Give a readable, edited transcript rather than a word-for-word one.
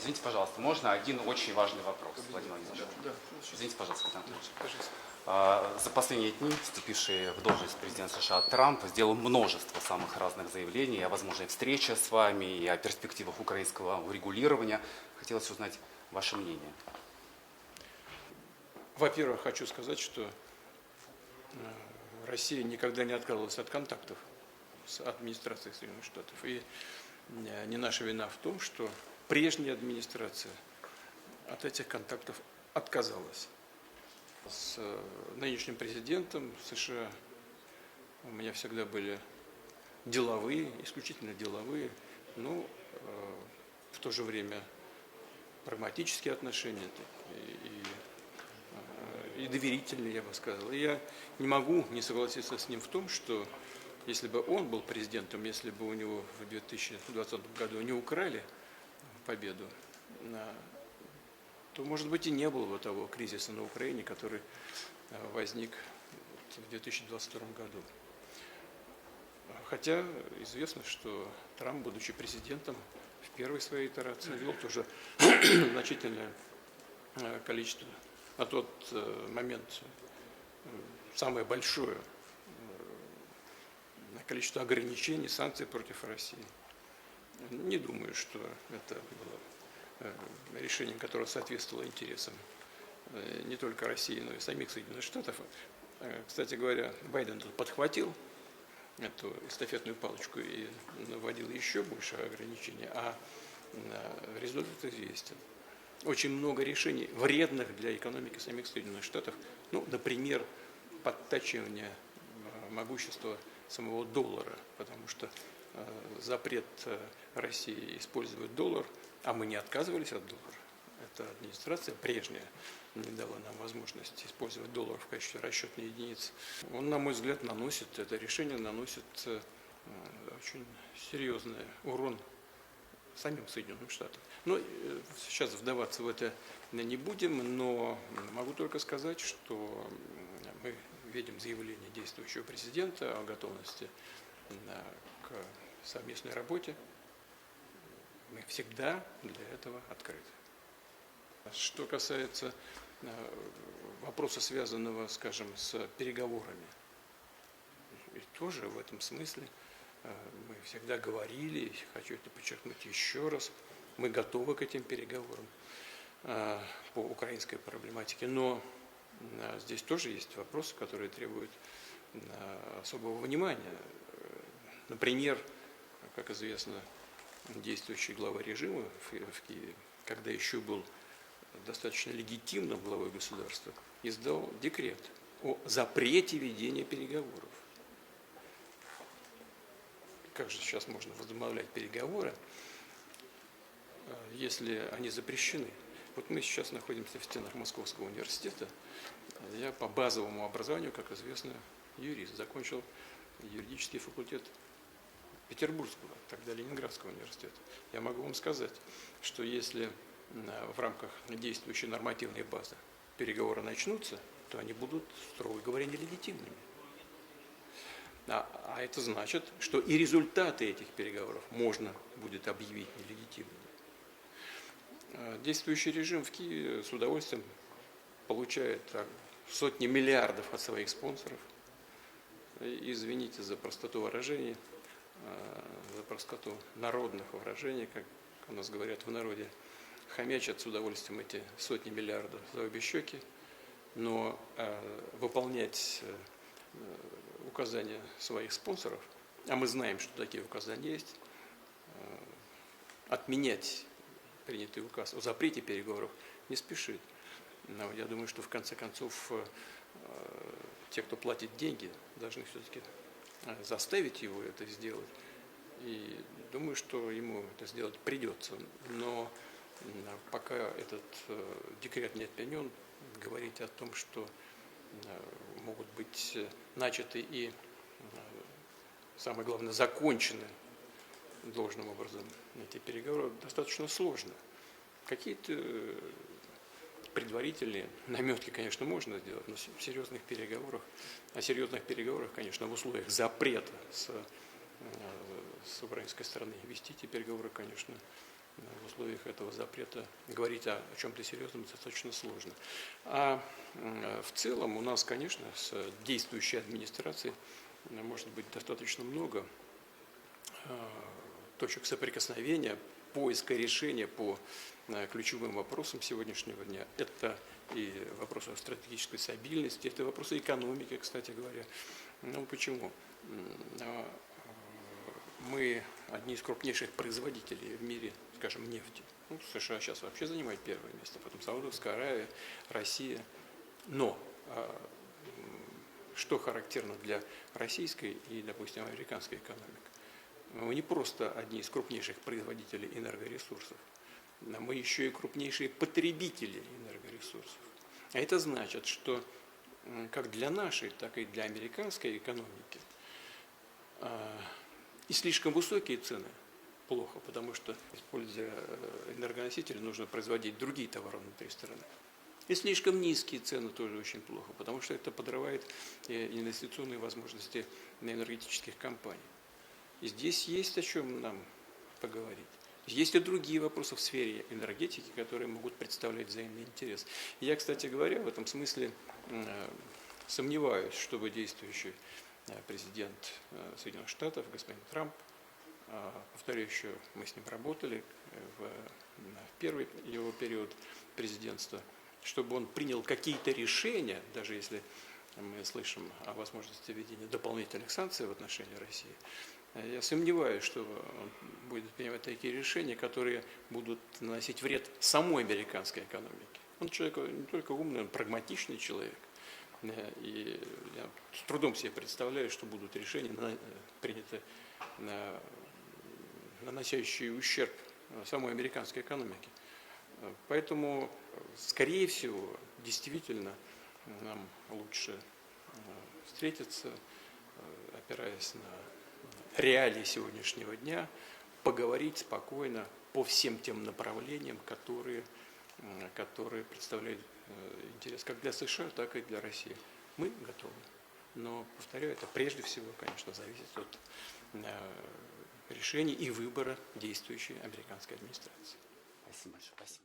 Извините, пожалуйста, можно один очень важный вопрос, Владимир Владимирович? Да. Извините, пожалуйста, Владимир Анатольевич. Пожалуйста. За последние дни вступивший в должность президент США Трамп сделал множество самых разных заявлений о возможной встрече с вами и о перспективах украинского урегулирования. Хотелось узнать ваше мнение. Во-первых, хочу сказать, что Россия никогда не отказывалась от контактов с администрацией Соединенных Штатов. И не наша вина в том, что прежняя администрация от этих контактов отказалась. С нынешним президентом США у меня всегда были деловые, исключительно деловые, но в то же время прагматические отношения и доверительные, я бы сказал. И я не могу не согласиться с ним в том, что если бы он был президентом, если бы у него в 2020 году не украли победу, то, может быть, и не было бы того кризиса на Украине, который возник в 2022 году. Хотя известно, что Трамп, будучи президентом, в первой своей итерации ввел тоже значительное количество, на тот момент самое большое количество ограничений, санкций против России. Не думаю, что это было решением, которое соответствовало интересам не только России, но и самих Соединенных Штатов. Кстати говоря, Байден тут подхватил эту эстафетную палочку и вводил еще больше ограничений, а результат известен. Очень много решений, вредных для экономики самих Соединенных Штатов, ну, например, подтачивание могущества самого доллара, потому что запрет России использовать доллар, а мы не отказывались от доллара. Эта администрация прежняя не дала нам возможность использовать доллар в качестве расчетной единицы. Он, на мой взгляд, это решение наносит очень серьезный урон самим Соединенным Штатам. Но сейчас вдаваться в это не будем, но могу только сказать, что мы видим заявление действующего президента о готовности к совместной работе. Мы всегда для этого открыты. Что касается вопроса, связанного, скажем, с переговорами, и тоже в этом смысле мы всегда говорили, хочу это подчеркнуть еще раз, мы готовы к этим переговорам по украинской проблематике, но здесь тоже есть вопросы, которые требуют особого внимания. Например, как известно, действующий глава режима в Киеве, когда еще был достаточно легитимным главой государства, издал декрет о запрете ведения переговоров. Как же сейчас можно возобновлять переговоры, если они запрещены? Вот мы сейчас находимся в стенах Московского университета. Я по базовому образованию, как известно, юрист. Закончил юридический факультет Петербургского, тогда Ленинградского университета. Я могу вам сказать, что если в рамках действующей нормативной базы переговоры начнутся, то они будут, строго говоря, нелегитимными. А это значит, что и результаты этих переговоров можно будет объявить нелегитимными. Действующий режим в Киеве с удовольствием получает сотни миллиардов от своих спонсоров. Извините за простоту выражений, за простоту народных выражений, как у нас говорят в народе, хомячат с удовольствием эти сотни миллиардов за обе щеки, но выполнять указания своих спонсоров, а мы знаем, что такие указания есть, отменять принятый указ о запрете переговоров не спешит. Но я думаю, что в конце концов те, кто платит деньги, должны все-таки заставить его это сделать. И думаю, что ему это сделать придется. Но пока этот декрет не отменен, говорить о том, что могут быть начаты и, самое главное, закончены должным образом эти переговоры, достаточно сложно. Какие-то предварительные наметки, конечно, можно сделать, но о серьезных переговорах, конечно, в условиях запрета с украинской стороны вести эти переговоры, конечно, в условиях этого запрета говорить о чем-то серьезном достаточно сложно. А в целом у нас, конечно, с действующей администрацией может быть достаточно много точек соприкосновения, поиска решения по ключевым вопросам сегодняшнего дня. Это и вопросы стратегической стабильности, это вопросы экономики, кстати говоря. Ну почему? Мы одни из крупнейших производителей в мире, скажем, нефти. Ну, США сейчас вообще занимает первое место, потом Саудовская Аравия, Россия. Но что характерно для российской и, допустим, американской экономики? Мы не просто одни из крупнейших производителей энергоресурсов, но мы еще и крупнейшие потребители энергоресурсов. А это значит, что как для нашей, так и для американской экономики и слишком высокие цены плохо, потому что, используя энергоносители, нужно производить другие товары внутри страны. И слишком низкие цены тоже очень плохо, потому что это подрывает инвестиционные возможности энергетических компаний. И здесь есть о чем нам поговорить. Есть и другие вопросы в сфере энергетики, которые могут представлять взаимный интерес. Я, кстати говоря, в этом смысле сомневаюсь, чтобы действующий президент Соединенных Штатов, господин Трамп, повторяю еще, мы с ним работали в первый его период президентства, чтобы он принял какие-то решения, даже если мы слышим о возможности введения дополнительных санкций в отношении России, я сомневаюсь, что он будет принимать такие решения, которые будут наносить вред самой американской экономике. Он человек не только умный, он прагматичный человек. И я с трудом себе представляю, что будут решения приняты, наносящие ущерб самой американской экономике. Поэтому, скорее всего, действительно, нам лучше встретиться, опираясь на реалии сегодняшнего дня, поговорить спокойно по всем тем направлениям, которые представляют интерес как для США, так и для России. Мы готовы. Но, повторяю, это прежде всего, конечно, зависит от решений и выбора действующей американской администрации. Спасибо большое. Спасибо.